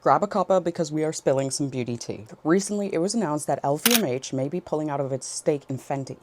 Grab a cuppa because we are spilling some beauty tea. Recently, it was announced that LVMH may be pulling out of its stake in Fenty.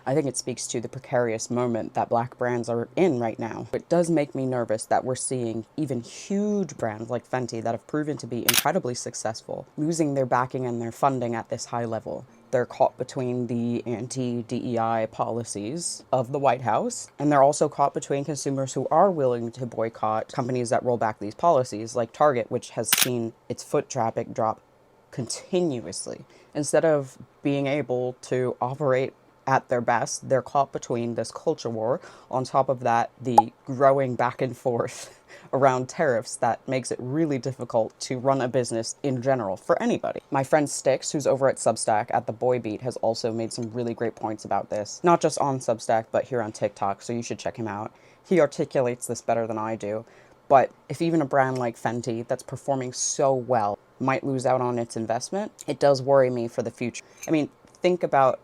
I think it speaks to the precarious moment that black brands are in right now. It does make me nervous that we're seeing even huge brands like Fenty that have proven to be incredibly successful, losing their backing and their funding at this high level. They're caught between the anti-DEI policies of the White House, and they're also caught between consumers who are willing to boycott companies that roll back these policies, like Target, which has seen its foot traffic drop continuously. Instead of being able to operate at their best, they're caught between this culture war. On top of that, the growing back and forth around tariffs that makes it really difficult to run a business in general for anybody. My friend Stixx, who's over at Substack at the Boy Beat, has also made some really great points about this, not just on Substack, but here on TikTok, so you should check him out. He articulates this better than I do. But if even a brand like Fenty, that's performing so well, might lose out on its investment, it does worry me for the future. I mean, think about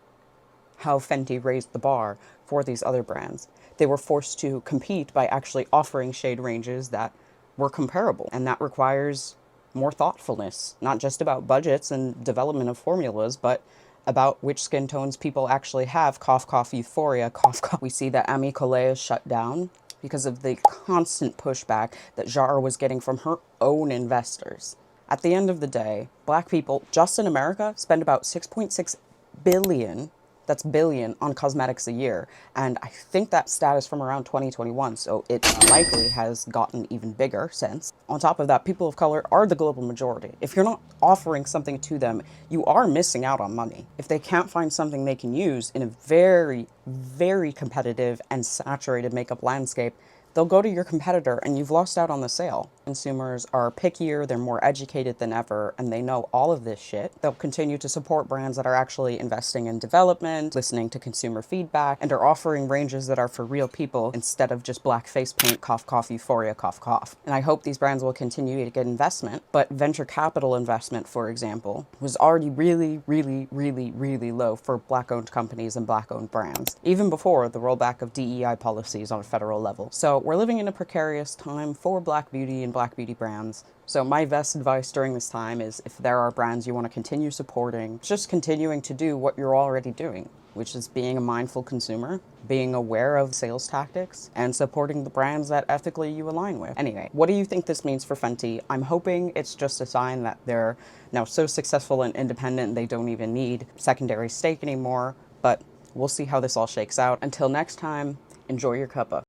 how Fenty raised the bar for these other brands. They were forced to compete by actually offering shade ranges that were comparable, and that requires more thoughtfulness, not just about budgets and development of formulas, but about which skin tones people actually have. Cough, cough, Youthforia, cough, cough. We see that Ami Collet is shut down because of the constant pushback that Zara was getting from her own investors. At the end of the day, black people, just in America, spend about 6.6 billion, that's billion, on cosmetics a year. And I think that stat is from around 2021, so it likely has gotten even bigger since. On top of that, people of color are the global majority. If you're not offering something to them, you are missing out on money. If they can't find something they can use in a very, very competitive and saturated makeup landscape, they'll go to your competitor and you've lost out on the sale. Consumers are pickier, they're more educated than ever, and they know all of this shit. They'll continue to support brands that are actually investing in development, listening to consumer feedback, and are offering ranges that are for real people instead of just black face paint, cough, cough, Youthforia, cough, cough. And I hope these brands will continue to get investment, but venture capital investment, for example, was already really, really, really, really low for black-owned companies and black-owned brands, even before the rollback of DEI policies on a federal level. So we're living in a precarious time for black beauty and black beauty brands. So my best advice during this time is, if there are brands you want to continue supporting, just continuing to do what you're already doing, which is being a mindful consumer, being aware of sales tactics, and supporting the brands that ethically you align with. Anyway, what do you think this means for Fenty? I'm hoping it's just a sign that they're now so successful and independent they don't even need secondary stake anymore, but we'll see how this all shakes out. Until next time, enjoy your cuppa.